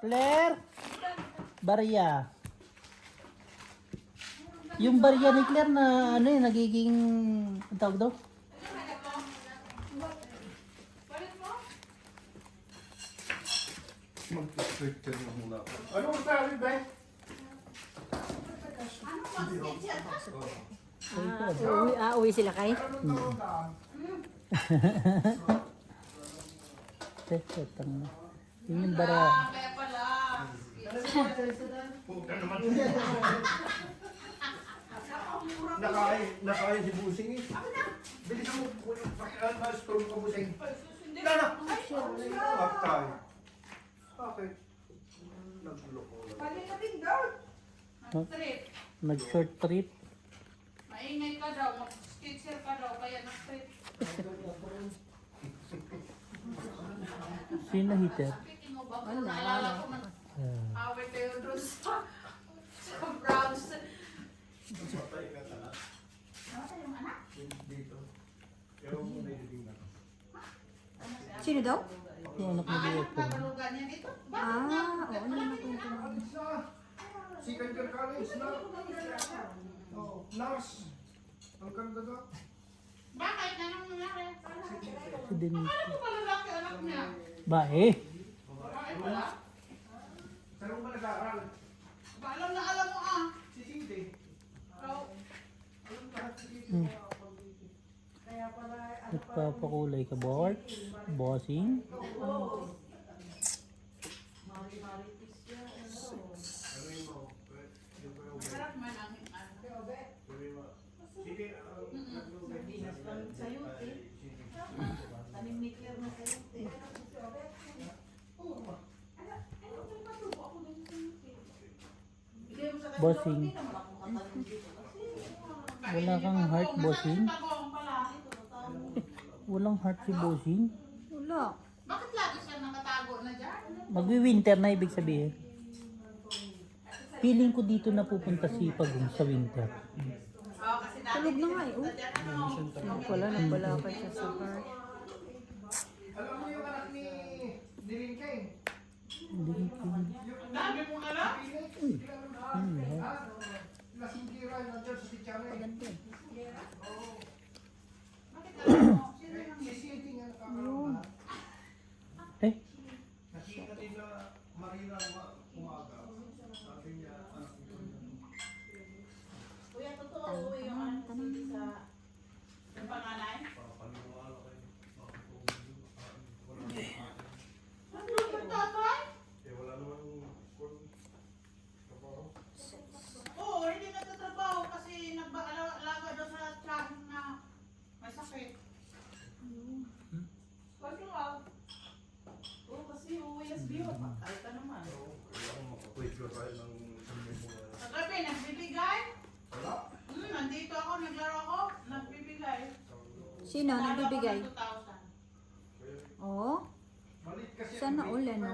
Claire. Barya. Yung barya ni Claire na ano yun, nagiging, ang tawag daw? Mag-picture mo muna ako. Ano ang sabi, Be? Uwi sila kay? Tetang. Yun yung barya. Nakain si Busing eh. Bilisan mo, pakialam na scroll ka Busing. Lana! Patay. Bakit? Nagloko lang. Nag-short trip. Maingay ka daw, mag-skitcher ka daw, kaya na-trip. Sino hitter? Speaking of ako, naalala ko away kayo doon sa Browns. Patay ka na. Namatay yung anak? Dito. Pero may living na. Sino daw? Yung anak ni Anak Diego. na balugan niya dito? Oo, naman ko. Alis na. Second year college na. Oh, nurse. Ang ganda na. Bakit? Anong nangyari? Si Denise. Ano ba lalaki anak niya? Bae. Bakit wala? Saan mo ba nag-aaral? Ba, alam mo ah. Si Cindy. So, Nagpapakulay ka, Bort. Bossing. masarap man ang ano. Sige, Bossing. Wala kang heart, bossing. Pagong pala. Walang heart si bossing. Wala. Bakit lagi siya nakatago na dyan? Magwi-winter na ibig sabihin. Feeling ko dito na pupunta si Pagong sa winter. Oo, kasi dati. Tulog na nga eh. Oh. Dyan ano. Wala, nagbalakad siya sa car. alam mo yung anak ni Ringkay? Hindi ko. Ang dami mong anak? Nasingkira yun nandiyan sa Tichara eh. Bakit alam mo? Sino yung Si Cindy nga nakakaroon na. Eh, Nakita din na Marina umaga. Sabi niya, anak ko yun. Kuya, totoo yung ano sa yung panganay? Papaniwala kayo. Ano yung tatay? Eh wala namang trabaho. Oo, hindi nagtatrabaho kasi nag-alaga daw sa tiyahin na may sakit. Kasi nga, oo kasi USB yun, patay ka naman. Kailangan makapwede tayo ng isang libo na. Kagabi, nagbibigay? Wala. Nandito ako, naglaro ako, nagbibigay. Sino? Nagbibigay? Nalo ako ng 2,000. Oo. Malit kasi Sana ang all, bait. ano?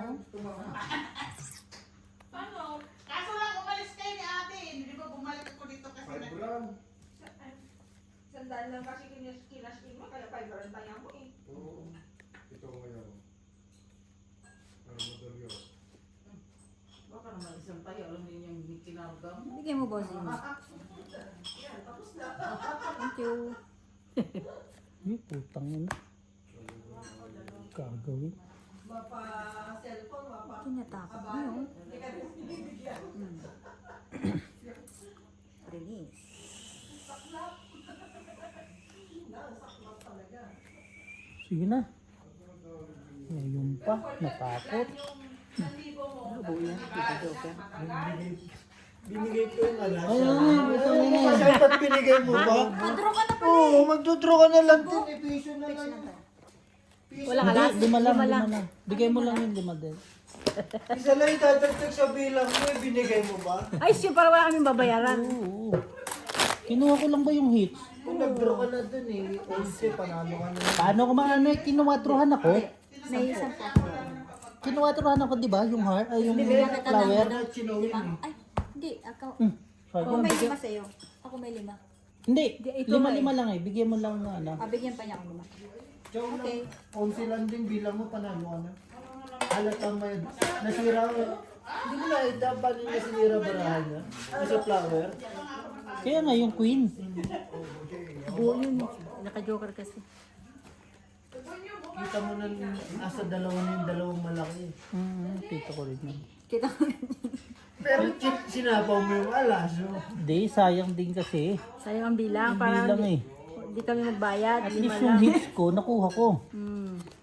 Paano? Kaso lang umalis kayo ni ate, hindi ba bumalik ako dito kasi Five grand. Sandaan lang kasi kinaskin mo, kaya 5 grand tayo mo eh. Oo. Ito ngayon. Ano madali yun? Baka naman isang tayo, alam niyo yung kinargam. Bigay mo, bossing. Yan, tapos na. Thank you. yung putang yun. Gagawin. Mapa-cellphone, mapa... Tinatakot mo yun. Hindi ka rin binibigyan. Release. Saklap talaga. Sige na. Ngayon pa, natakot. Yung 1,000 mo. Labo yan. Joke. Binigay ko yung alas. Ay, ito na yan. Kasi ba't binigay mo ba? Madro ka na pala Oo, eh. magdodraw ka na lang din. Piso na lang. Wala ka Hindi, last? lima lang, Lima lima lang. lang. Bigay mo lang yung lima din. Isa lang itadagdag sa bilang mo, binigay mo ba? Ay, siya para wala kaming babayaran. Oo. Kinuha ko lang ba yung hits? Kung nagdraw ka na dun eh, 11, panalo ka na. Paano ko maano eh, kinuwatruhan ako? May isang pa. Kinuwatruhan ako, di ba? Yung heart, ay yung Bibigyan kita ng flower. Wala, chinawin eh. Ay, hindi. Ako. Sabi Ako ko, may bigyan- 5 sa'yo. Ako may 5. Hindi, Ito lima-lima lang eh. Bigyan mo lang na ano. Bigyan pa niya ako 5. Diyan Okay. lang, 11 lang din bilang mo, panalo ka na. Halatang may nasira ko. Hindi mo nakita paano yung nasinira barahan niya. Sa flower. Kaya nga yung queen. Buo yun. Naka-joker kasi. Kita mo na nasa dalawa na yung dalawang malaki. Kita ko rin yun. Kita ko Pero sinapaw mo yung alas. No? Hindi, sayang din kasi. sayang ang bilang. Yung Para bilang eh. hindi kami magbayad. At 5 least yung lang. hits ko, nakuha ko.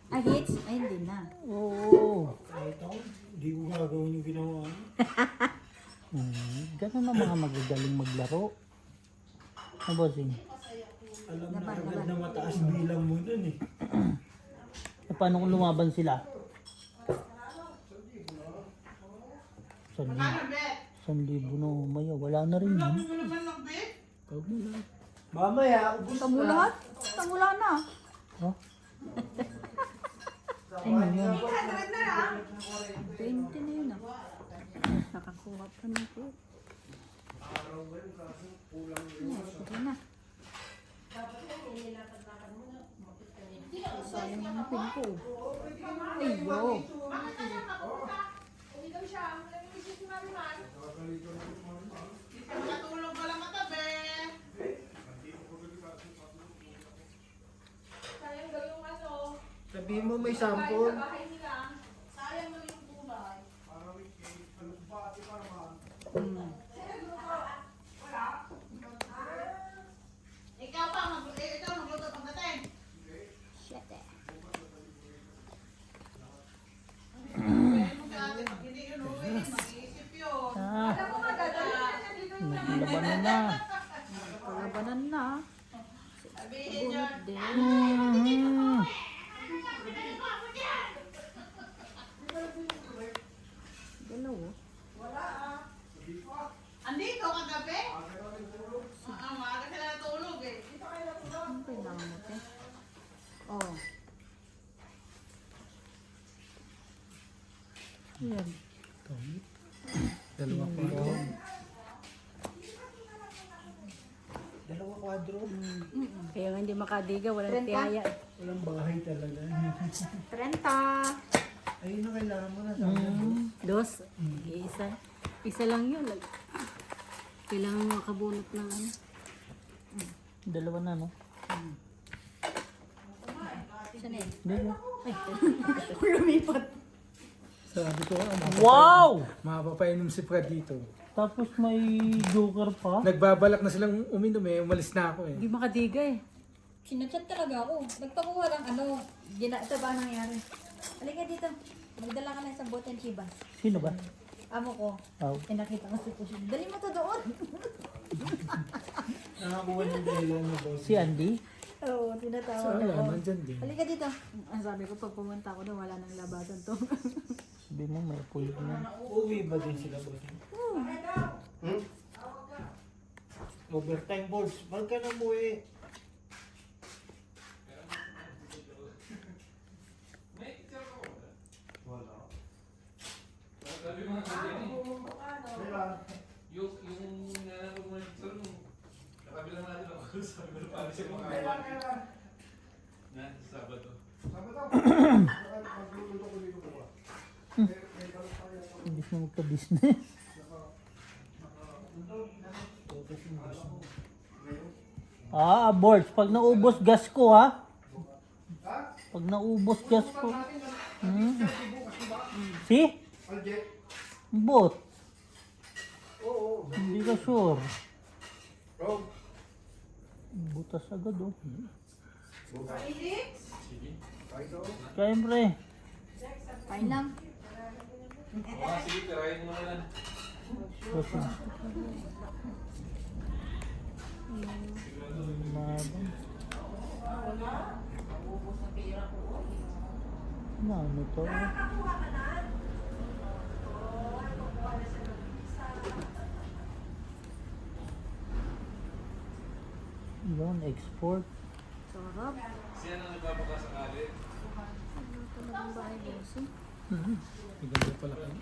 Ah, hits? Ay, hindi na. Oo. Kahit ako, hindi ko gagawin yung ginawa niya. Ganun ang mga magagaling maglaro. Ano bossing? Alam na agad na mataas bilang mo nun eh. E paano kung lumaban sila? San Ano, Bet? 1,000 na umaya. Wala na rin yun. Ano naman ng Bet? Mamaya, ubus Tamo lahat? Tamo lahat na. Oh? Ano yan? 20 na yun ah. Nakakuha pa na ko. Sige na. Sayang yung pin ko. Ayo. Nakatulog ka lang katabi. Sayang daw yung ano, sabihin mo may sample. bahay nila. Sayang mo yung kulay. Ikaw pa, ikaw magluto pagdating. Shit eh. Pwede mo sa ate, pag hindi yun uwi, mag-iisip yun. Ah, Alam mo nga, dadalhin na siya dito yung naglabanan na. Palabanan na. Sabihin yun. Mm. Dalawa. Andito kagabi? Maaga sila natulog eh. Ano kailangan mo, te? Oh. Ayan. Dalawa kwadro. Kaya nga hindi makadiga, walang tiyaya. Walang bahay talaga. 30. Ayun na kailangan mo na. Dos. Isa. Isa lang yun. Kailangan makabunot ng ano. Dalawa na, no? Isa na yun. Dalawa. Lumipat. Sabi ko, Wow! mapapainom si Fred dito. Tapos may joker pa. Nagbabalak na silang uminom eh, umalis na ako eh. Hindi makadiga eh. Sinachat talaga ako. Nagpakuha ng ano, ito ba ang nangyari? Halika dito. Magdala ka ng isang boteng chibas. Sino ba? Amo ko. Oh. Nakita ko si Kushin. Dali mo to doon. Nakakuha ng dahilan mo boss. Si Andy? Oo, So, tinatawag wala, ako. nandyan din. Halika dito. Ang sabi ko, pag pumunta ako doon, wala nang labasan to. Sabi mo may puyo na. Uwi ba din sila boss? Overtime boards. Wag ka na muwi. Imbis na magka-business. Aborts. Pag naubos gas ko, ha? Pag naubos gas ko. Si? Aljet. Bot. Oo. Hindi ka sure. Rob. Butas agad, oh. Kahit ako. Siyempre. Kain lang. Kasi. Mabang. Ano to? Yun, export. Sarap. Siya na nagpapakasakali. Ano talagang bahay boss eh. Maganda pala kayo.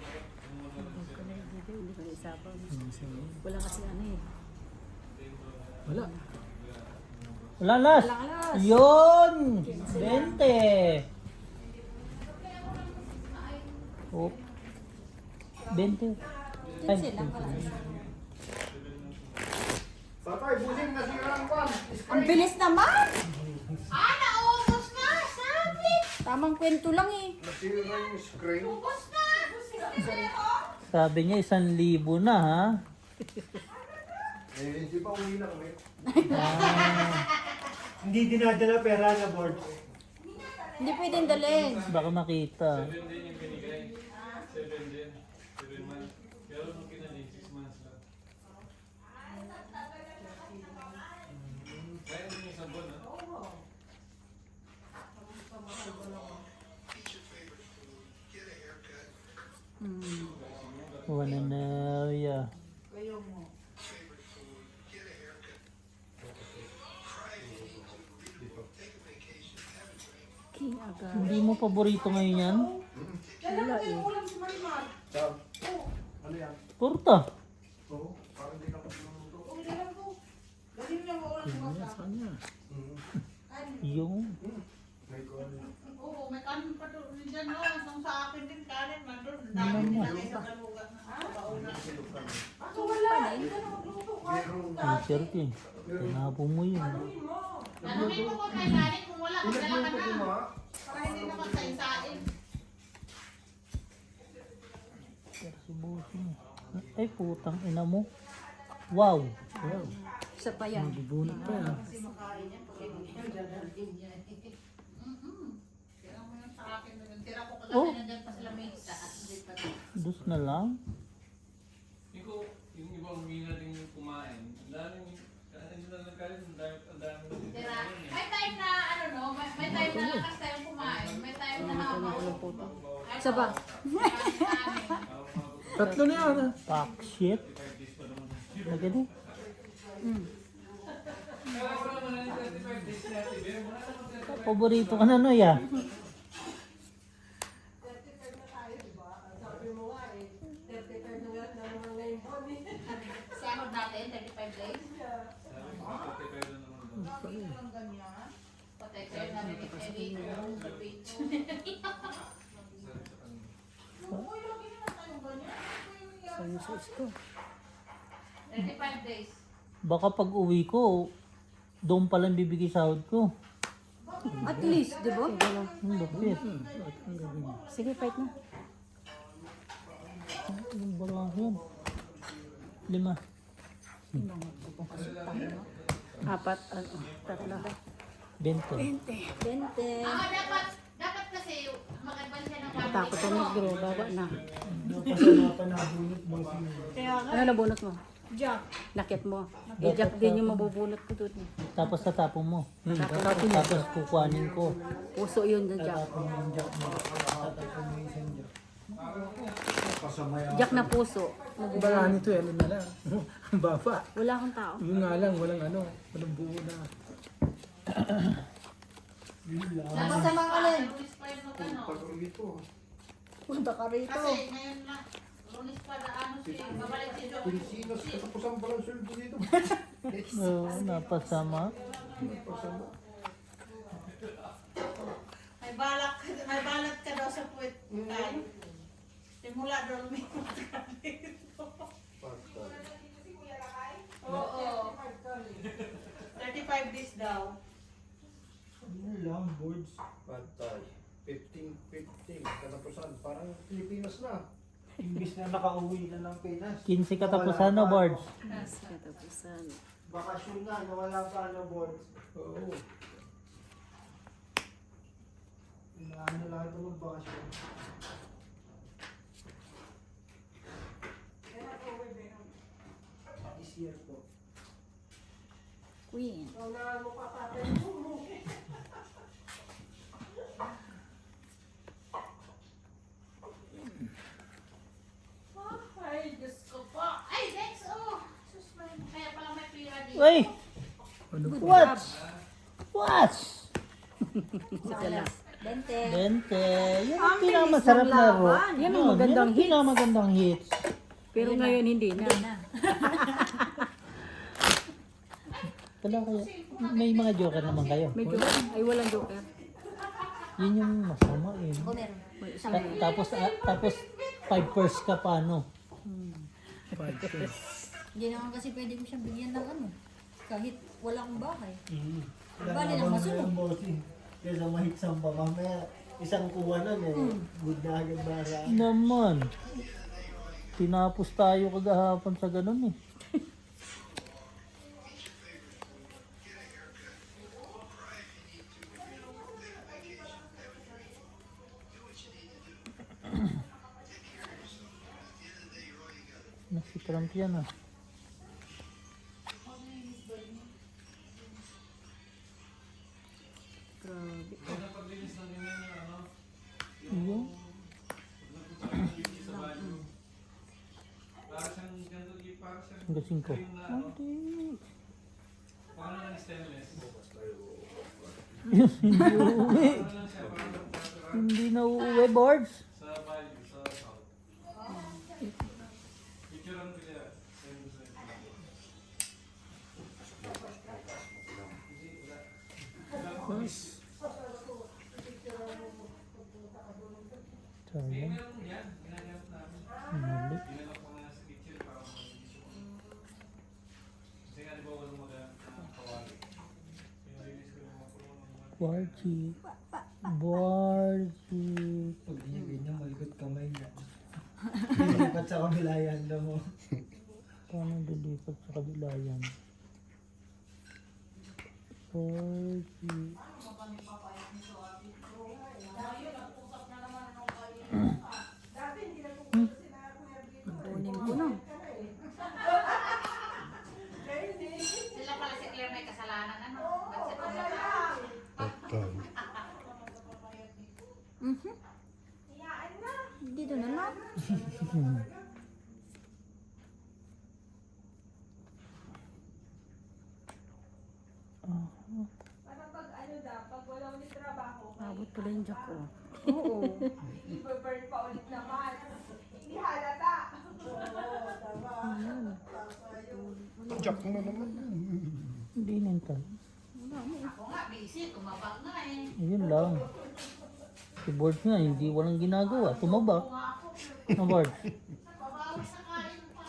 Huwag ka na hindi ka na isapaw. Siya na yun. Wala kasi ano eh. Wala. Wala las! Yun! 20! Oh. 20. Ay, Sila pala. Tatay, buling nasira ang pan. Ang bilis naman! Ah, naubos na! Sabi! Tamang kwento lang eh. Nasira yung screen. Ubos na! sabi niya 1,000 na ha. Eh, di ba uwi na kami? Hindi dinadala pera na board. Hindi pwedeng dalhin. Baka makita. 7 din yung binigay. 7 din. 7 months. Pero nung kinanin, 6 months lang. Kaya din yung sabon, ha? Wala na yeah. King agad. Hindi mo paborito ngayon yan? Wala eh. Saan? Ano yan? Torta. Oo, parang di ka pa luluto. Yan sa kanya. Yung. May kanin. Oo, may kanin pa doon dyan, no? Nung sa akin din kanin, nandun. Dami nilagay sa galugan. Merong Teacher ko eh. Tinapon mo yun. Tanungin mo kung may kanin, kung wala, magdala ka pinagluto ko na. nga. Para hindi naman sain-sain. Pero si Bossing. Ay putang ina mo. Wow. Wow. Isa pa yan. Bubunot pa yan. Tira mo yun sa akin. Tira ko Oh. kagabi, nandyan pa sila may isa. Hindi pa doon. Dus na lang. Yung iba humina din yung kumain. Ang daming, hindi na lang kanin, ang daming Tira. May time na, ano no, may time na lakas tayong kumain. May time na habang. Isa pa. Tatlo na yan, ha? Fuck shit. Maganda. Paborito ka na no ya. Sahod natin, 35 days. Patay kayo na rin Sayang sa isko. 35 days. Baka pag uwi ko, doon palang bibigay sahod ko. At least, di ba? Ang lupit. Sige, fight na. Yung balang yan. 5. Apat, tatlo. 20. 20. Dapat kasi mag-advance siya ng Takot ang mag-grow, baba na. Kasama pa na bunot mo si Ano nabunot mo? Jack. Nakit mo. I-jack din yung mabubunot ko doon. Tapos tatapon mo. Tapos kukuhanin ko. Puso yun dyan, jack. tatapon yung jack mo. Tatapon mo yung isang jack. Kasama yan. Jack na puso. Ang bala nito, ano na lang. Ang baba. Wala akong tao. Yung nga lang, walang ano, walang buo na. Dapat sa mga alin. Lunis pa yun ng ano. Pag-uwi ko. Punta ka rito. Kasi ngayon na, lunis pa na ano si, babalik si John. Pilipinas, katapusan pa lang sweldo dito. Oo, napasama. May balat ka daw sa puwet. Tay. Simula doon may ka dito. Oo. 35 days daw. Ano lang, boards. Patay. 15, katapusan. Parang Pilipinas na. Imbis na nakauwi na ng Pinas. 15 katapusan na boards. Katapusan. Bakasyon na, nawala pa na boards. Oo. Inaano lang ito magbakasyon. This year po. Queen. Ay, Diyos ko po. Ay, next, oh. Sus, kaya pala may pira dito. Uy! Ano po? What? What? Isa lang. 20. 20. Yan ang pinakamasarap na ro. Yan ang magandang hits. pinakamagandang hits. Pero ngayon hindi na. Wala kayo. May mga joker naman kayo. May joker. Ay, walang joker. Yun yung masama eh. O meron. Wala. Tapos 5 pairs ka pa, no? Hindi naman kasi pwede ko siyang bigyan ng ano. Kahit wala akong bahay. Bali Bali lang masunod. Kesa mahitsang pa mamaya. Isang kuha nun eh. Good na agad bara. Naman. Tinapos tayo kagahapon sa ganun eh. Si Trump yan ah. Grabe. Napaglinis lang din yan yung ano, Iyo. sa banyo. Para siyang ganito, para siyang Hanggang 5. cream na ano. Hindi. Paano lang stainless? Hindi uuwi. Ano lang siya, parang Hindi na uuwi, boards. sa value, sa south. Picture ang pila. Sayang. Meron yan, ginagamit namin. Mali. Ginagawa ko na sa picture para mabilis yung ano. Kasi nga di ba walang magamit na kawali. Pinalinis ko yung mga puno ng mga Bargy. Bargy. Pag ganyan, malikot kamay niya. Lilipat sa kabila yan daw mo. Paano dilipat sa kabila yan? Bargy. Kunin ko na. Sila pala si Claire may kasalanan, ano? Dito na lang. Parang pag ano na, pag wala ulit trabaho, Abot pala yung jack ko. oo. I-burn pa ulit naman. Hindi halata. Jack mo na naman. Hindi nintan. Ako nga, busy, tumabak na eh. Ayun lang. Si board nga, hindi walang ginagawa. Tumaba. Na board. Babawi sa kain pa.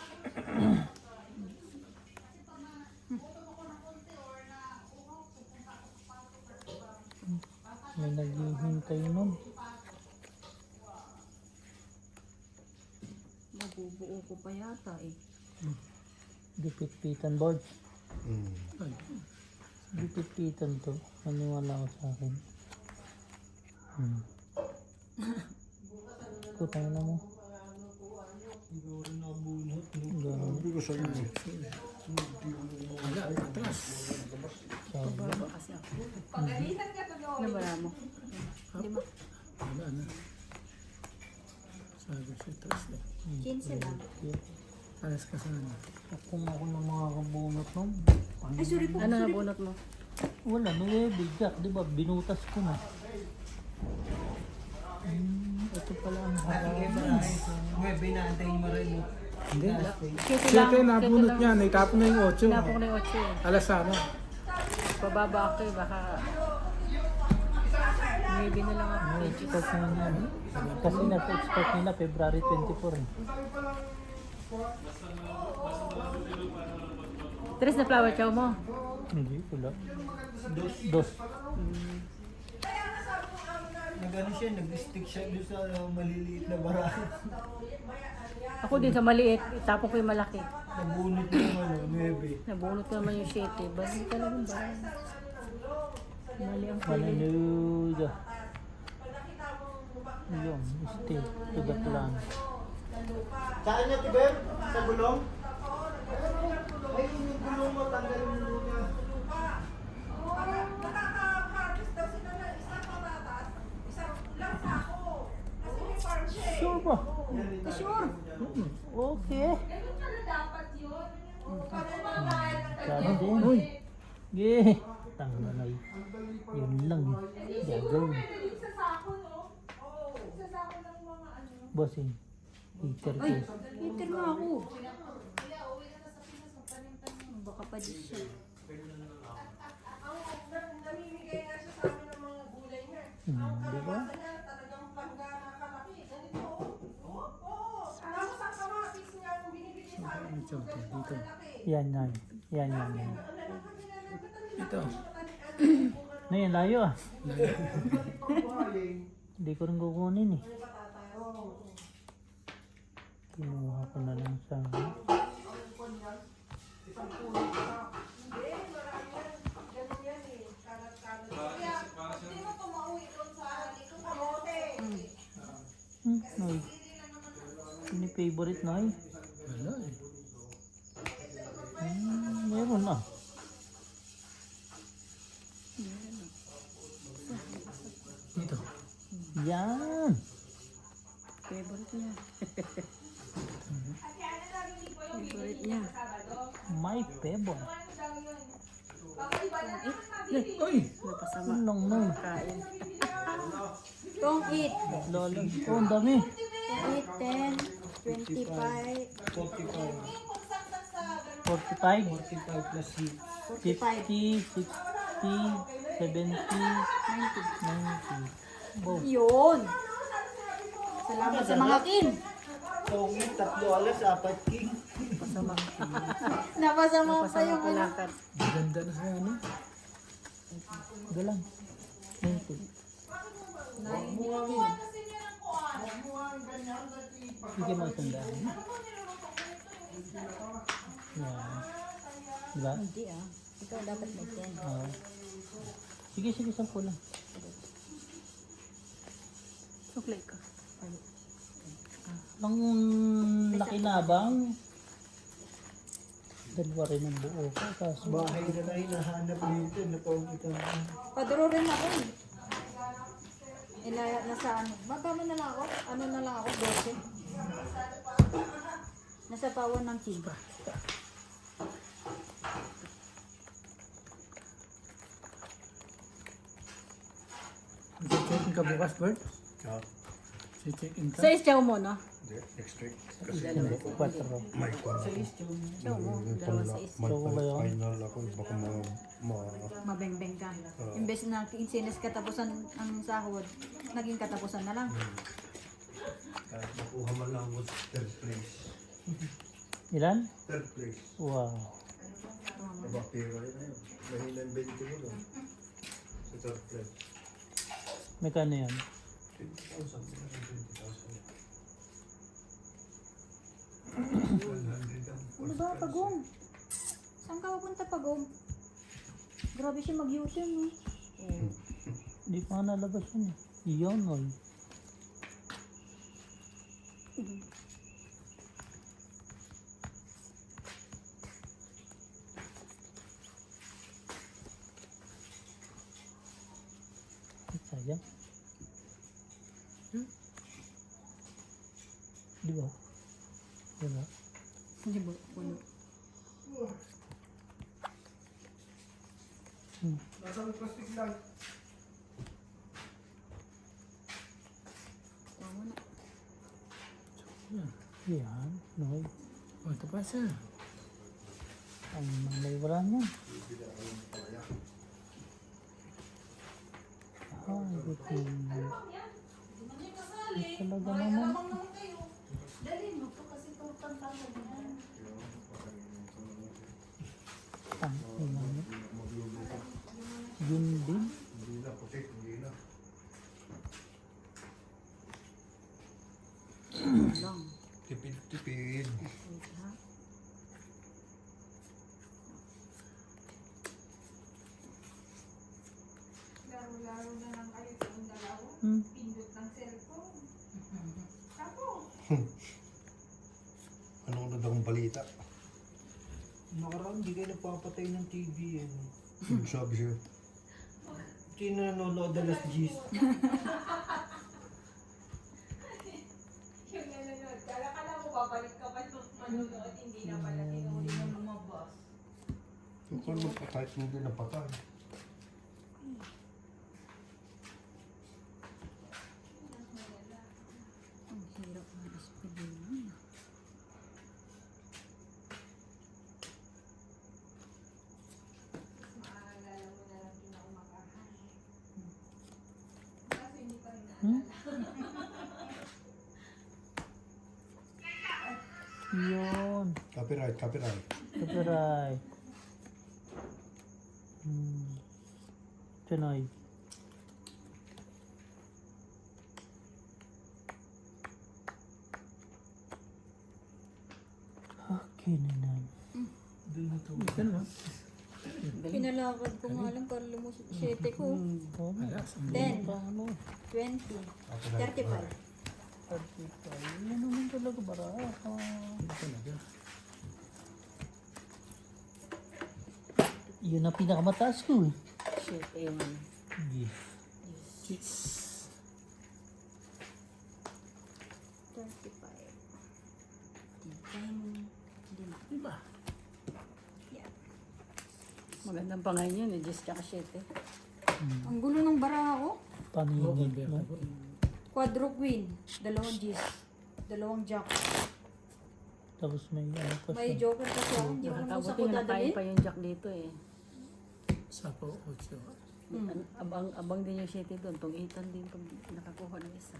May naghihintay nun. Mabubuo ko pa yata eh. Dipit-pitan board. Dipit-pitan to. Maniwala ko sa akin. Kutang na mo. Ikaw rin nabunot. Ganun. Sabi ko sa'yo eh. Baba kasi ako. Pagalitan ka to doon. Nabara mo. Di ba? Wala na. Sabi siya, tapos na. 15 lang. Alas ka sana. Kung ako ng mga kabunot nun. Ay, sorry po. Ano nabunot mo? Wala, may bigak. Di ba? Binutas ko na. Ito pala ang harap. May binaantayin mo rin mo. Hindi. Kete Siya tayo nabunot niya. Naitapon na yung 8. Napong na yung 8 eh. Alas sana. Pababa ako eh. Baka maybe na lang ako. Na-expect na yan. Kasi na-expect nila February 24 eh. Tres na flower chow mo. Hindi, wala. Dos. Nagano siya, nag-stick siya doon sa maliliit na barahan. Ako din sa maliit. Itapon ko yung malaki. Nabunot ko naman, 9. Nabunot ko naman yung 7. Balik talagang bayan. Mali ang feeling. Hallelujah. Yun, stay to the plan. Saan niya, Tiber? Sa gulong? Ay, yung gulong mo, tanggalin mo niya. Nakaka-harvest daw sila ng isang patatas, isang lang sako. Kasi may farm siya eh. Sure ba? Sure. Okay. Ganun pala dapat yun. Kasi magkakain ng Sana din. Uy. Yeah. Tanganay. Yun lang. Gagawin. Pwede din sa sako, no? Oo. Sa sako ng mga ano. Bossing. Heater ko. Ay, hinter mo ako. Baka pa di siya. Ang namimigay nga siya sa amin ng mga gulay niya. Di ba? Kaya talagang panggana ka Dito. Yan, yan. Yan, yan, yan. Ito. Na yan, layo ah. Pagbahaling. Hindi ko rin kukunin eh. Kinuha ko na lang sa... Hindi mo tumauwi doon sa likod ng bote. Noy. Ini favorite Noy. Wala eh. Meron na. Dito. Yan. Favorite niya. Favorite niya. My favorite. Uy! Napasama. Lang Noy. Kain. Don't eat. Lolo. Oh, ang dami. Don't eat 10, 25, 45, 45 plus 50, 60, 70, 90. Wow. Yun. Salamat sa mga kin. Tongit, 3 alas, 4 king. Pasama. Napasama pa Pasama yung ano. palakad. Ganda na sa ano. Galang. 90. Sige mo sandaan. Yan. Diba? Hindi ah. Ikaw dapat may 10. Oo. Sige, sige, 10 lang. Suklay ka. Ang nakinabang, dalawa rin ang buo ko. Tapos Bahay na na hinahanap dito. Napawagita na. Paduro rin ako eh. Ilaya na sa ano. Magkano na lang ako? Ano na lang ako? 12. Nasa pawan ng chiba. Check-in ka bukas, Bert? Check-in ka? Sa isyaw mo, no? Next week. 4. May kwan ako. Isyaw mo. Dalawa sa isyaw. May So, ba yun? final ako. Baka Mabeng-beng ka. Imbes na kinsinas katapusan ang sahod, naging katapusan na lang. kahit makuha man lang ako sa third place. Ilan? Third place. Wow. Aba, pera rin na yun. Mahinang 20 mo lang. Sa third place. Magkano yan? 20,000. 20,000. Ano ba, Pagong? Saan ka pupunta, Pagong? Grabe siya mag-U-turn, eh. Hindi pa nga nalabas yun eh. Iyon, oy. Sayang. Di ba? Di ba? Hindi ba? Puno. Nasaan plastic lang? Tama na. Yan. Noy. O, ito pa siya. Ang may wala niya. Ah, ito. Talaga naman. Dali mo to kasi tutang talaga yan. Ang ina niya. Yun din. Hindi na, putik, hindi na. Lang. Tipid-tipid. Wait, ha? Laro-laro na lang kayo kung dalawa. Hmm. Pindot ng cellphone. Tapos, Anong akong balita? Nakaraan, hindi kayo nagpapatay ng TV yan. Sabi siya. Sino nanonood alas 10? yung nanonood, kala mo babalik ka pa nung manonood, hindi na pala tinuli na lumabas. Kung kung magpatay, hindi napatay. Ang hirap ng espigilin. Maalala mo na lang kinaumagahan. Kaso hindi pa rin Hmm? Yun. Copyright. Copyright. Chinoy. Okay na nan. Ito naman. Pinalakad ko nga lang para lumusot 7 ko. Wala, 10, Ano? 20, 35. Yan naman talaga bara. talaga. Yun ang pinakamataas ko eh. 7 yun. Yes. 35. 10, 5. Diba? Yeah. Magandang pangalan yun eh, 10 tsaka 7. Ang gulo ng bara ko. Paninig, no? Quadro queen, 2 G's, 2 jack. Tapos may ano pa May siya. joker kasi ako, hindi ko naman sa Nakabuti ko nga nakain dadalhin. pa yung jack dito eh. Sapo, 8. Abang din yung 7 doon, tong 8 din pag nakakuha ng isa.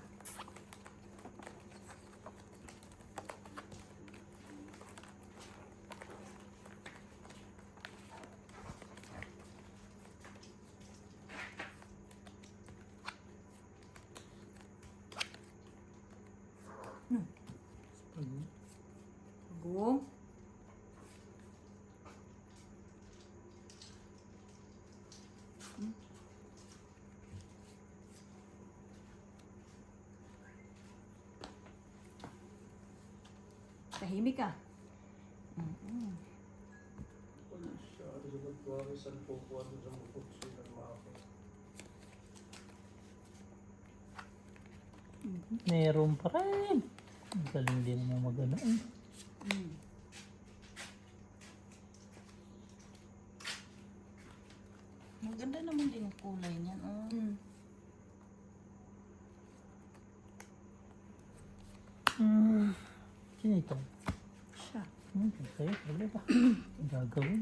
Go. Tahimik ka. Meron pa rin. Ang galing din mo magano eh. Maganda naman din yung kulay niyan. Oh. Sino ito? Siya. Sa'yo, wala ba? Ang gagawin.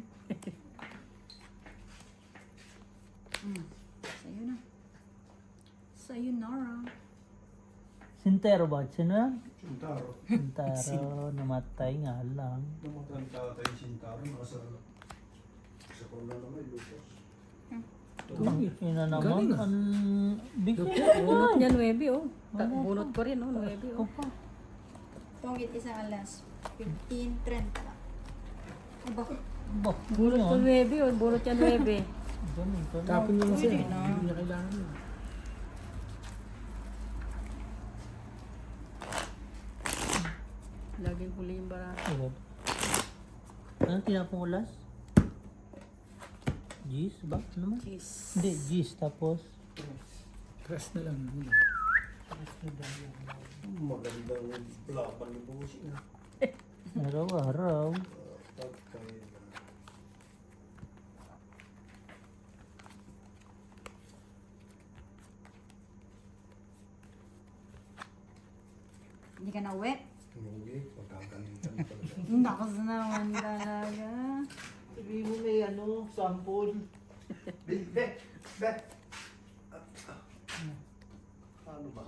Sa'yo na. Sa'yo, Nara. Sintero ba? Sino yan? Sintaro. Sintero, namatay nga lang. Namatang tatay Sintaro. Nasa corner naman, Lucas. Ang ina naman, Galing, ah. ang bigay. Bunot niya 9 oh. Bunot ko rin oh, 9 oh. Opa. Pongit isang alas. 15, 30 lang. Aba, Ba, Bunot ko 9 oh, bunot niya 9. ganun ka na. Tapon niya kasi. Hindi niya kailangan yun. Laging huli yung barato. Ano? Anong tinapong ulas? Gis ba? Ano man? Kiss. Hindi, gis tapos. Crush na lang. Magandang laban ni Busi. Araw-araw. Pagkaya na. hindi ka na uwi. Hindi, magkakalitan talaga. Nakas naman talaga. Sabihin mo may ano, sample. Be! Ano ba?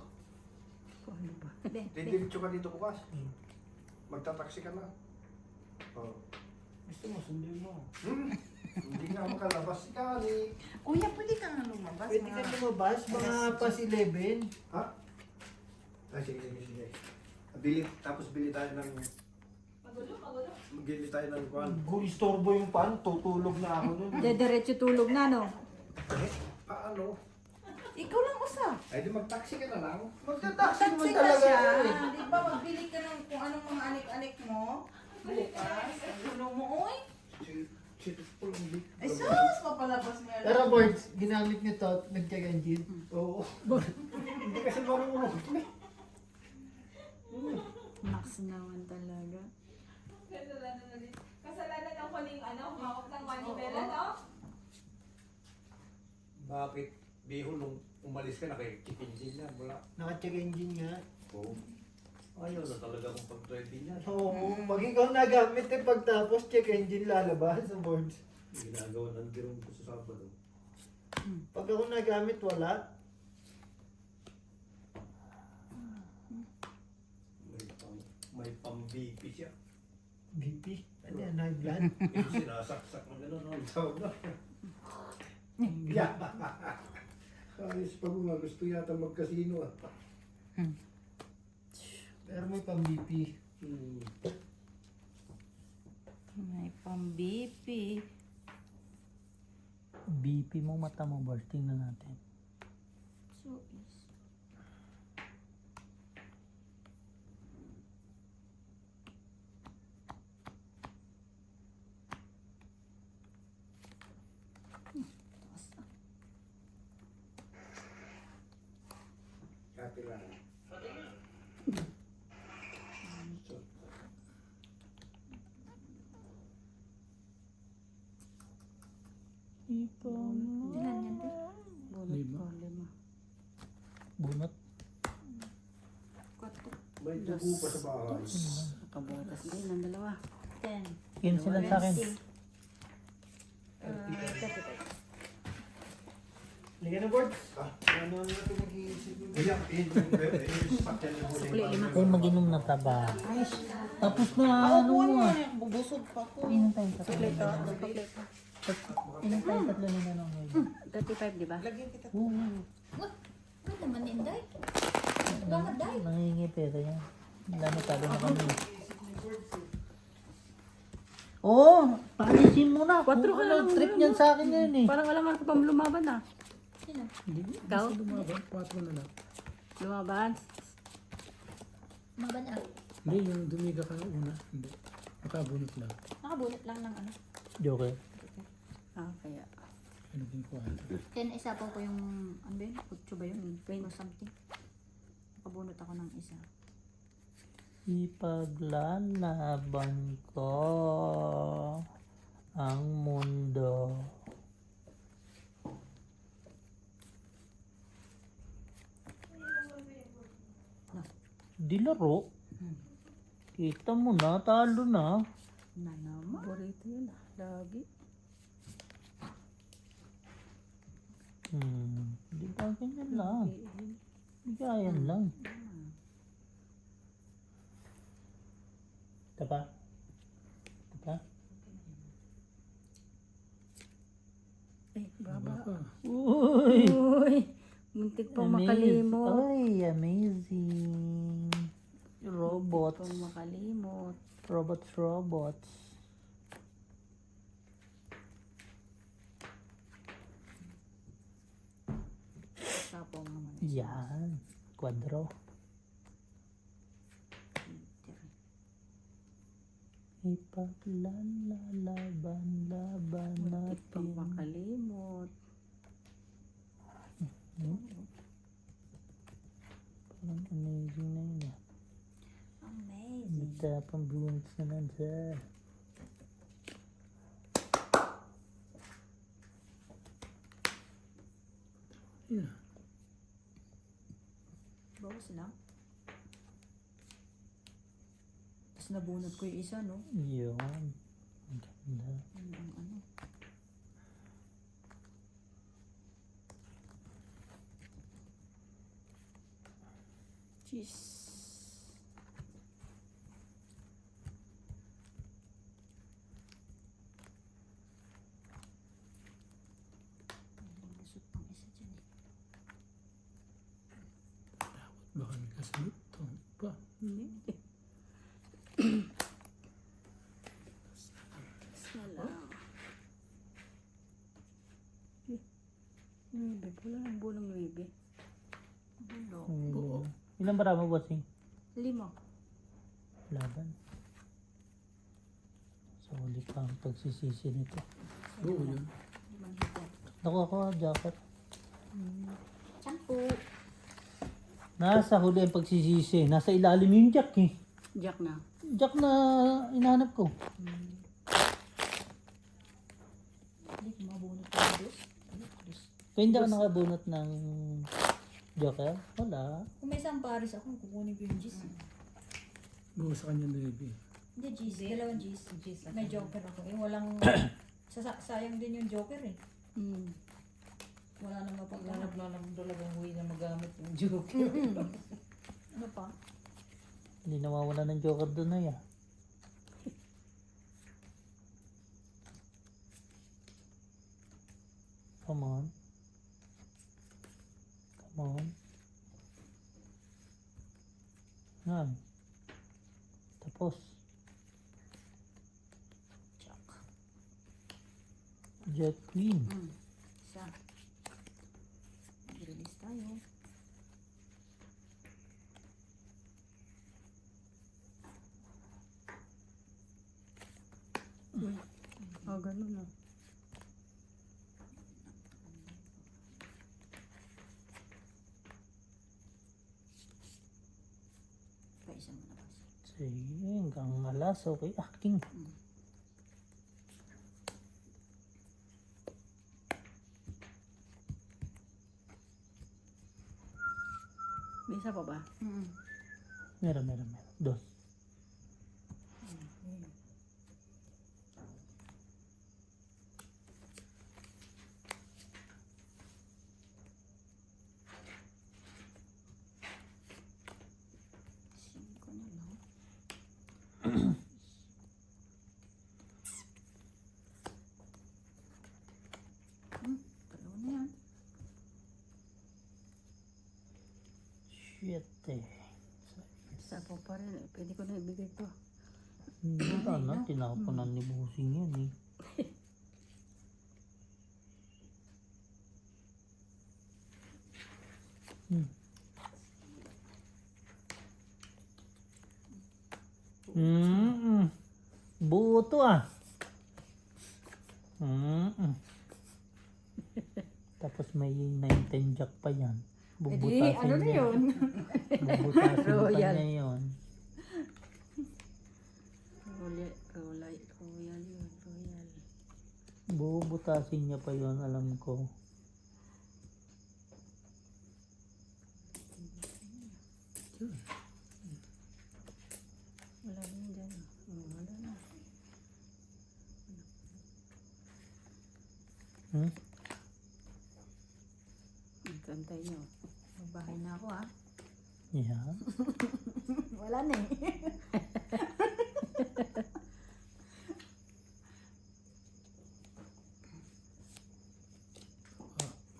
Ano ba? Didiretso ka dito bukas. Magtataksi ka na. Oh. Gusto mo, sundin mo. Hindi nga makalabas ka ni... Kuya, pwede ka nga lumabas. Pwede ka lumabas, mga pas 11. Ha? Ay, sige. Tapos bili tayo ng... Bili tayo ng kwan. Kung istorbo yung pan, tutulog na ako nun. Dediretso tulog na, no? Paano? Ikaw lang usa. Ay, di mag-taxi ka na lang. Magta-taxi naman Taxi ka talaga siya. ako eh. Di ba magbili ka ng kung anong mga anik-anik mo? Bukas. Ang gulo mo, oy. Si Paul, hindi. Ay, sus! Papalabas mo yan. Pero boards, ginamit niyo to, nag-check engine. Oo. Hindi kasi marunong. Naks naman talaga. Kasalanan ng huling hawak ng manibela, no? Bakit? Biho nung umalis ka, nakikikin din yan. Wala. Naka-check engine nga. Oo. Ayaw na talaga kung pag-driving yan. Oo, pag ikaw nagamit eh, pagtapos check engine lalabas sa boards. Ginagawa ng birong ko sa Sabado. Pag ako nagamit, wala. May pang BP siya. BP? Ano yan? High blood? Ito sinasaksak ng gano'n. Ang tawag na. Yeah. Ayos pa mo nga. Gusto yata magkasino ah. Pero may pang-BP. May pang-BP. BP mo, mata mo, Bart. Tingnan natin. So is. Kati lang. Ilan yan din? Bunot Lima. ko, 5. Bunot. Kwato. May tubo pa sa bahay. Nakabutas din ang dalawa. 10. 15 lang sa akin. 35. Liga na board. Ah. Ano na ito mag-iisip mo? Kaya, in-spot yan yung Sukli, 5. Ay, mag-inom na taba. Tapos na, ano mo ah. Bubusog pa ko. Inom tayo tatlo. Suklito. Suklito. Inom tayo tatlo na nanong ngayon. 35, di ba? Lagyan kita. What? Ano naman ni Inday? Bakit day? Nangingi pera yan. Lalo talo na kami. Oh, paalisin mo na. Kung 4 ka ano, lang, trip ano? niyan sa akin ngayon eh. Parang alam ako pang lumaban na. Sino? Ikaw? Lumaban, 4 na lang. Lumaban? Maban ah. Hindi, yung dumiga ka ng una. Hindi. Nakabunot lang. Nakabunot lang ng ano. Joker. Ah, kaya. Ano din ko ata. 10 isa po ko yung, ano ba yun? 8 ba yun? 20 something. Nakabunot ako ng isa. Ipaglalaban ko ang mundo. Di laro. Kita mo na, talo na. Na naman. Paborito yun ah. Lagi. Di ba ganyan lang? Bigayan lang. Tapa? Tapa? Eh, Baba baba. ka. Uy! Uy! Muntik pang makalimot. Ay, amazing. Robots. Pang makalimot. Robots. Sapong naman. Yan. Kwadro. Ipaglalaban Muntik pang natin. makalimot. Parang amazing na yun ah. Amazing. Bita pang bunot na nandiyan. Yun ah. Bawas lang. Tapos nabunot ko yung isa, no? Yun. Ang ganda. Ano? Jeez. Lusot pang isa dyan eh. Baka nagkasunod. Ito pa. Hindi. Salam. Nuebe. Wala nang bulang nuebe. Bulo. Ilan bara mo, bossing? 5. Laban. Solid pa ang pagsisisi nito. Oo, yun. 5 higit. Naku ako, jacket. 10. Nasa huli ang pagsisisi. Nasa ilalim yung jack eh. Jack na. Jack na inahanap ko. Hindi ko mabunot yung dos. Kaya hindi ako nakabunot ng joker? Wala. Kung may isang pares ako, kukunin ko yung G's. Buo sa kanya nuebe. Hindi, G's. Dalawang G's. May joker ako. Eh, walang... sayang din yung joker eh. Wala nang mapaglalap. Naglalap talagang huwi na magamit yung joke. Ano pa? Hindi nawawala ng joker doon na yan. Come on. Come on. Yan. Tapos. Check. Jet Queen. Isa. Release tayo. Ganun na. Paisa mo na ba? Sige, hanggang alas. Okay, acting. May isa pa ba? Meron. Dos. Cinco na lang. Dalawa na yan. Siete. Isa pa pa rin. Pwede ko na ibigay to. Wala na, tinapunan ni Busing yan eh. Buo to ah. Tapos may 9-10 jack pa yan. Bubutasin ano na niya. yun? Bubutasin pa Royal. niya yun. Royal yun. Royal. Bubutasin niya pa yun, alam ko. Wala na yun dyan. Wala na. Kantay nyo. Magbahay na ako ah. Yeah. Wala na eh.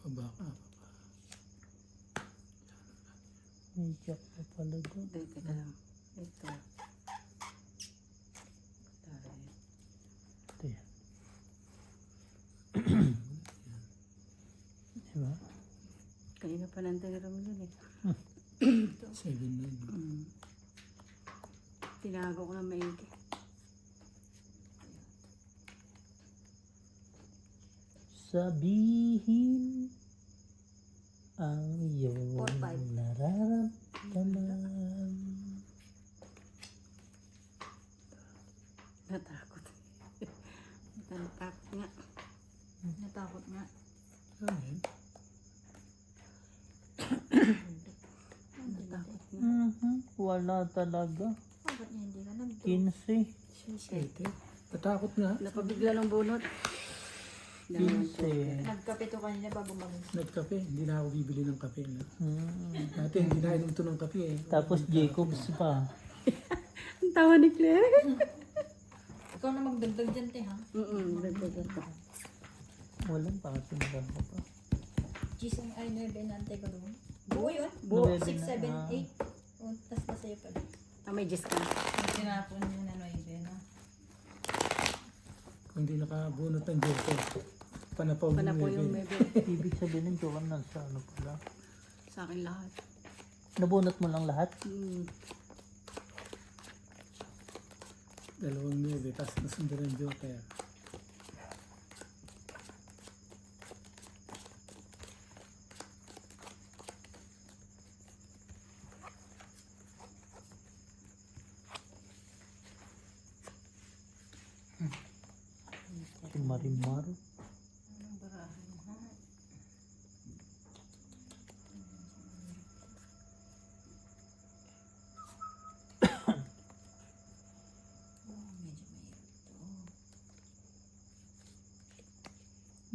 Baka. May jack pa pala doon. Dito ka lang. Ito. Tayo. Ito yan. Diba? Kanina pa lang tayo yun eh. 7 na yun. Tinago ko na maigi. Sabihin ang iyong 4-5. nararamdaman. Natakot. Natakot nga. Natakot nga. Ano yun? Natakot nga. Wala talaga. Bakit niya hindi ka nag-draw? 15. 7. Natakot nga. Napabigla ng bunot. 15. Nagkape to kanina bago mag-. Nagkape. Hindi na ako bibili ng kape. No? Hmm. Dati hindi na inom to ng kape eh. Tapos Jacobs pa. Ang tawa ni Claire. Ikaw na magdagdag dyan, te, ha? Dagdagan ko. Walang pakatindang ko pa. Gising ay 9 nante ko doon. Buo yun? Buo. 6, 7, 8. Ah. O, tas na sa'yo pala. May Diyos ka. Yung tinapon niya na 9 na. Kung hindi nakabunot ng joker. Panapaw Panapo yung yung maybe. Ibig sabihin ng joker na sa ano pala. Sa akin lahat. Nabunot mo lang lahat? Dalawang 9. Tapos nasundan ng joker. Si Marimar.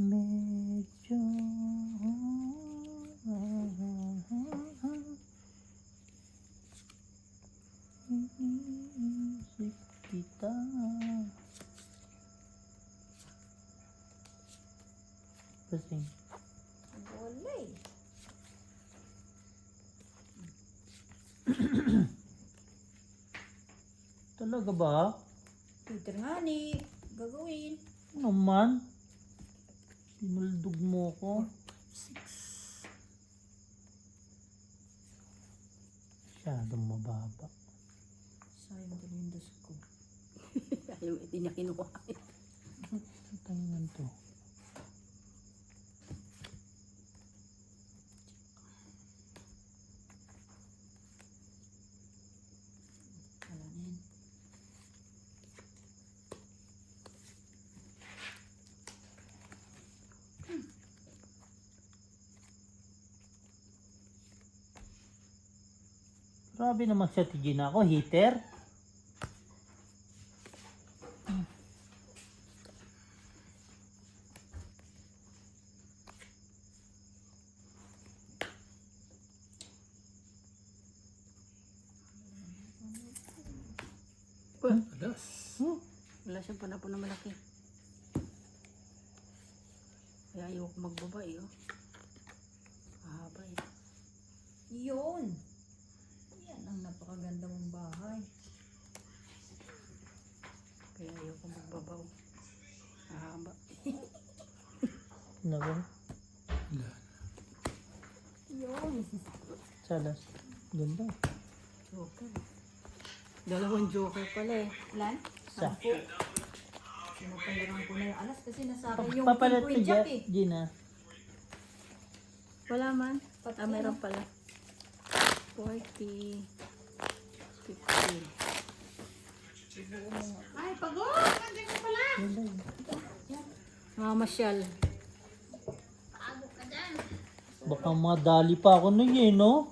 Medyo iniisip kita. Kasing Talaga ba? Peter nga ni, gagawin. Ano man? Sinuldog mo ko. Masyadong mababa. Sayang din yung dos ko. Ayaw, hindi niya kinuha. Tangan to. Wala na yan. Grabe naman siya tigin ako. Heater? Alas. Wala siyang panapon na malaki. Kaya ayaw ko magbaba eh. Oh. Mahaba eh. Yun! Yan ang napakaganda mong bahay. Kaya ayaw ko magbaba. Oh. Mahaba. Ano ba? Wala. Yun! Salas. Ganda. Joker. Dalawang joker pala eh. Ilan? Sa. 10. Sinapalaran ko na yung alas kasi nasa akin yung Papalit King Queen Jack eh. Gina. Wala man. Pati Ah, meron ano? pala. 40. 50. Ay, pagod! Nandiyan ka pala! Ganda yun. Mamasyal. Baka madali pa ako na yun, no?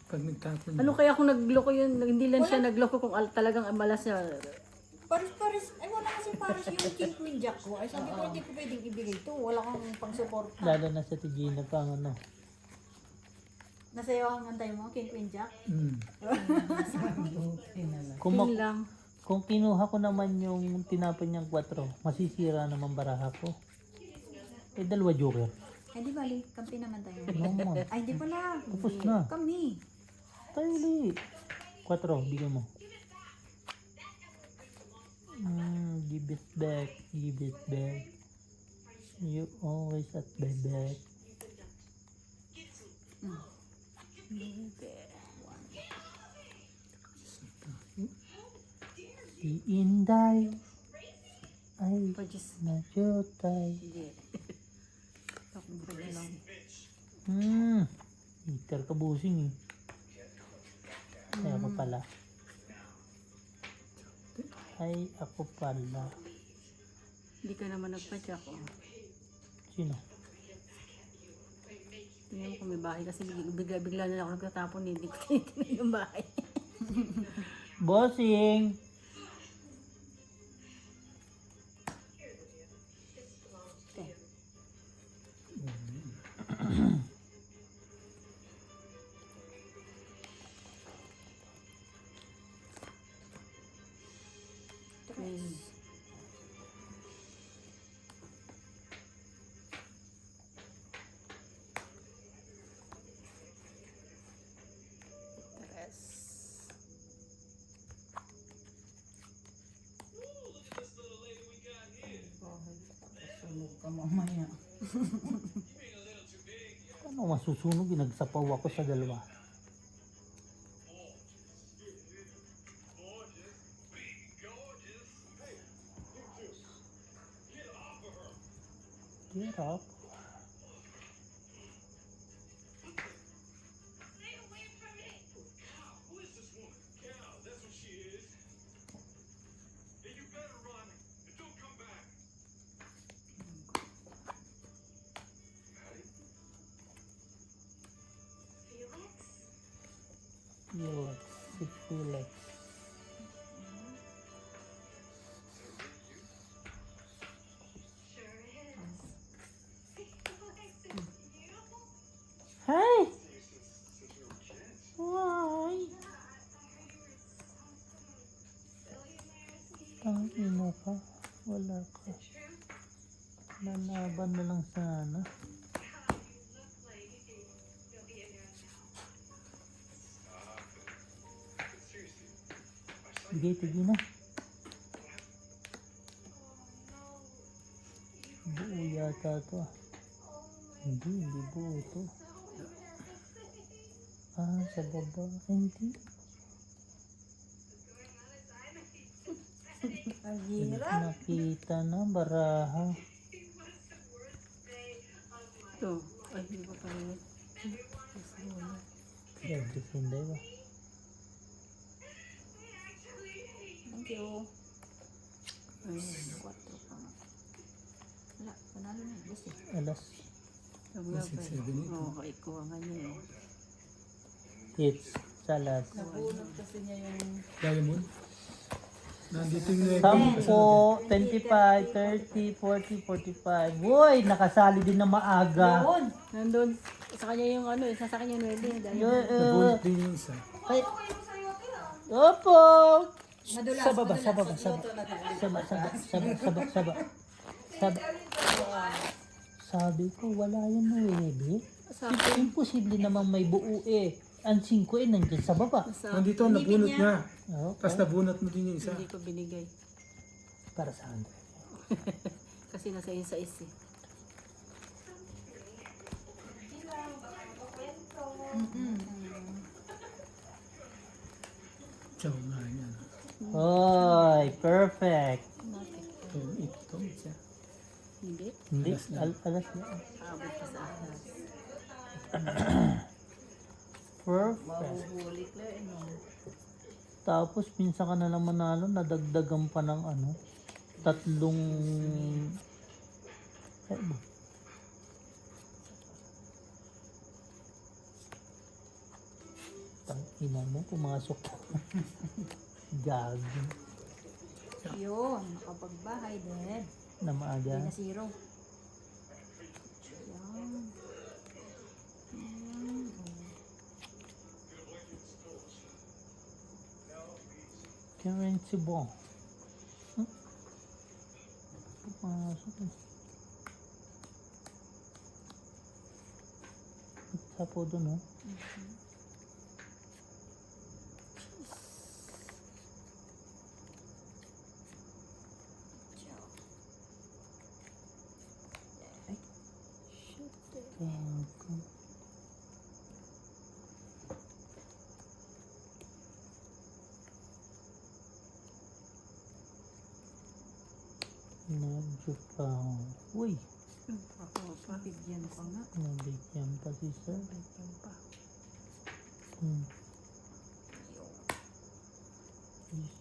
Pag nagtapon Ano kaya kung nagloko yun? Hindi lang siya nagloko kung talagang malas siya. Paris, ay wala kasi Paris yung King Queen Jack ko. Ay sabi ko hindi ko pwedeng ibigay ito. Wala kang pang-support. Lalo na sa Tigina pa ang ano. Nasayaw ang antay mo, King Queen Jack. Kung, Yun lang. kung kinuha ko naman yung tinapon niyang 4, masisira naman baraha ko. Eh, dalawa joker. Ay di bali, kampi naman tayo. Naman. Ay di pala. Tapos na. Kami. Tayo ulit. 4, bigyan mo. Give it back. Give it back. You always at my back. Si Inday ay Purchase. nasyotay. Hindi. Takong na lang. Heater ka busing eh. Ay ako pala. Ay ako pala. Hindi ka naman nagpa-check. Oh. Sino? Tingnan mo kung may bahay kasi bigla na lang ako nagtatapon. Hindi ko tinitingnan yung bahay. Bossing! Tulog ka mamaya. Paano masusunog? Nagsapaw ako sa dalawa. Get up. Felix, si Felix. Hi! Why? Tangina ka. Wala ka. Lalaban na lang sana. Tigay na. Buo yata to. Hindi buo to. Sa baba. Hindi. Ang hirap. Nakita na baraha. Ito. Ay, hindi ko pa rin. Everything day ba? Thank you. Ay, 4 pa nga. Wala, panalo na. Basta. Alas. Sabi nga ba? 6, 7, 8. Oo, ikuha nga niya eh. Hits. Salas. Nabunod kasi niya yung Diamond. Nandito yung 9. 10, 25, 30, 40, 45. Uy, nakasali din na maaga. Doon. Nandun. Sa kanya yung ano, isa sa kanya yung 9. Dahil Nabunot din yung isa. Ay. Opo. Madulas. Sa baba, madulas. sa baba, sa baba. Saba. Sabi ko, wala yan 9. Imposible naman may buo eh. Ang 5 nandiyan sa baba. Nandito, nabunot niya. Okay. Tapos nabunot mo din yung isa. hindi ko binigay. Para sa akin. Kasi nasa isa is eh. Chow nga yan. Hoy, perfect. Ito, ito. Isa. Hindi. Hindi, Alas na. alas na. Abot pa sa alas. Perfect. mahuhuli Claire. Tapos minsan ka na lang manalo, nadagdagan pa ng ano, 3 ay, ba? Tangina mo, pumasok ka. Gagi Yun, nakapagbahay din. na maaga. Hindi na zero. Yan. Karen Sibong. Pumasok eh. Isa po dun oh. Gago. Nag-Japan. Uy, Ako pa. Bigyan pa nga. nabigyan pa si sir. Bigyan pa. Hmm.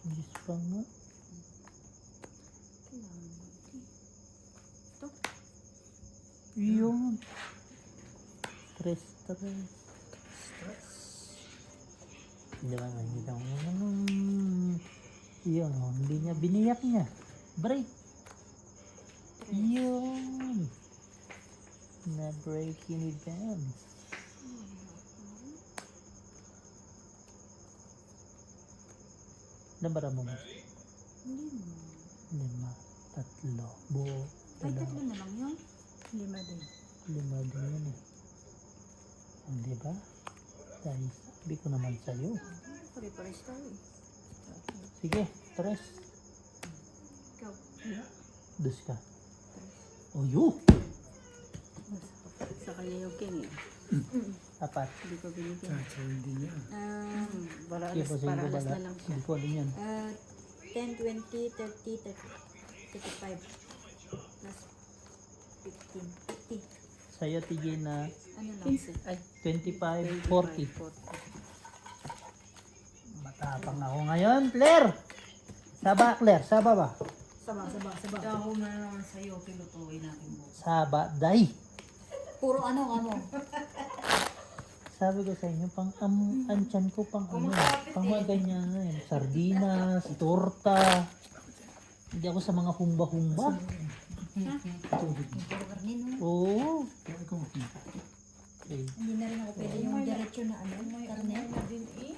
Gis pa nga. Yun. Stress. Hindi ba nakikita mo? Yun, oh, hindi niya, biniyak niya. Break. Yun. Na-break in advance. Nabara mo ba? Lima. 3. Buo. Ay, 3 Dalawa. na lang yun. 5 din. 5 din yun eh. Hindi ba? Dahil sabi ko naman sa'yo. Pare-pares tayo eh. Sige, 3. Ikaw. Dus ka. O yun! Sa kanya yung king eh. 4. Hindi ko binigyan. Chacha, hindi niya. Para Sige alas, po sa para inyo alas bala. na lang siya. Hindi ko alam yan. 10, 20, 30, 35. Plus 15. 50. Sa'yo, TJ, na Ano lang? 15. Ay, 25, 40. 40. Matapang ako ngayon, Claire! Saba, Claire. Saba ba? Saba. Dahon na naman sa'yo, pilutuin natin mo. Saba, day! Puro ano. Sabi ko sa inyo, pang ang tiyan ko pang ano, pang mga ganyan na yun. Sardinas, torta. Hindi ako sa mga humba-humba. Puro karnin, no? Oo. Kaya ikaw, Okay. Hindi na rin ako pwede yung diretso na ano, karne. na din eh.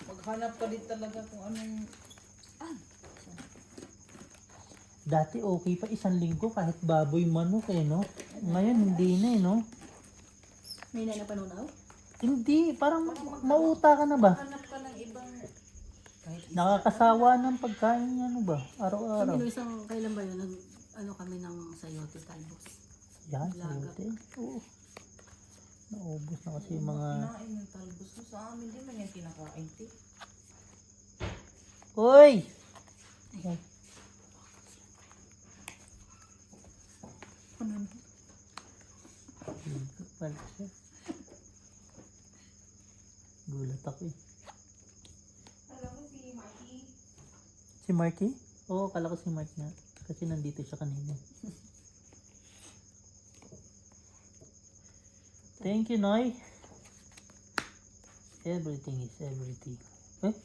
Maghanap ka din talaga kung anong... Dati okay pa 1 linggo kahit baboy manok eh, no? Ngayon hindi na eh, no? May na panunaw? Hindi, parang mauta ka na ba? Hanap ka ng ibang... Kahit Nakakasawa ng pagkain ano ba? Kami Araw-araw. nung isang, kailan ba yun? Ano kami ng sayote talbos. Yan, Laga. sayote. Oo. Naubos na kasi yung mga... Kinain yung talbos mo sa amin. Di man yan kinakain, ti. Uy! Ay, Ano? ligo pala siya. Gulat ako eh. Alam mo si Marky, Si Marky? Oo, kala ko si Mark nga. Kasi nandito siya kanina. Thank you, Noy. Everything is everything. Eh?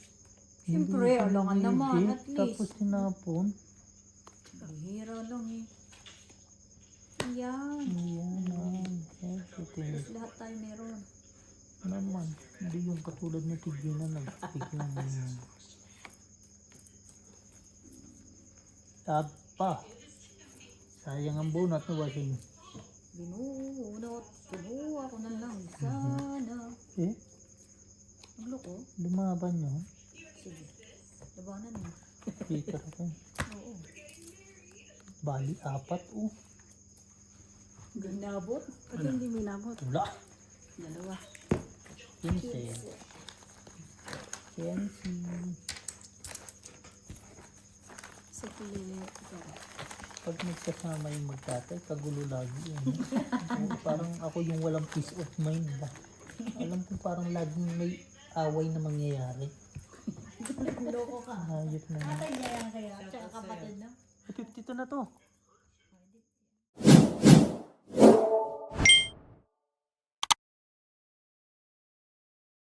Siyempre, Hindi alangan pala naman, legit. at least. Tapos tinapon. Bihira lang eh. Yan. Ayan, everything is Lahat tayo meron. naman. Hindi yung katulad ni Tiggy na nagpiglang ganyan. Tapa. Sayang ang bunot na wasing. Binunot. Kinuha ko na lang sana. Eh, Magloko? lumaban nyo. Sige. Labanan mo. Speaker ako. Oo. Bali, 4. Oh, Ginabot. Pati hindi mo inabot. wala. Dalawa. 15. Kenzie. Sa kililit. Pag nagkasama yung magtatay, kagulo lagi yun. Parang ako yung walang peace of mind ba. Alam ko parang laging may away na mangyayari. Loko ka. Hayop na yun. Kaya kaya. Tsaka kapatid na. 52 na to.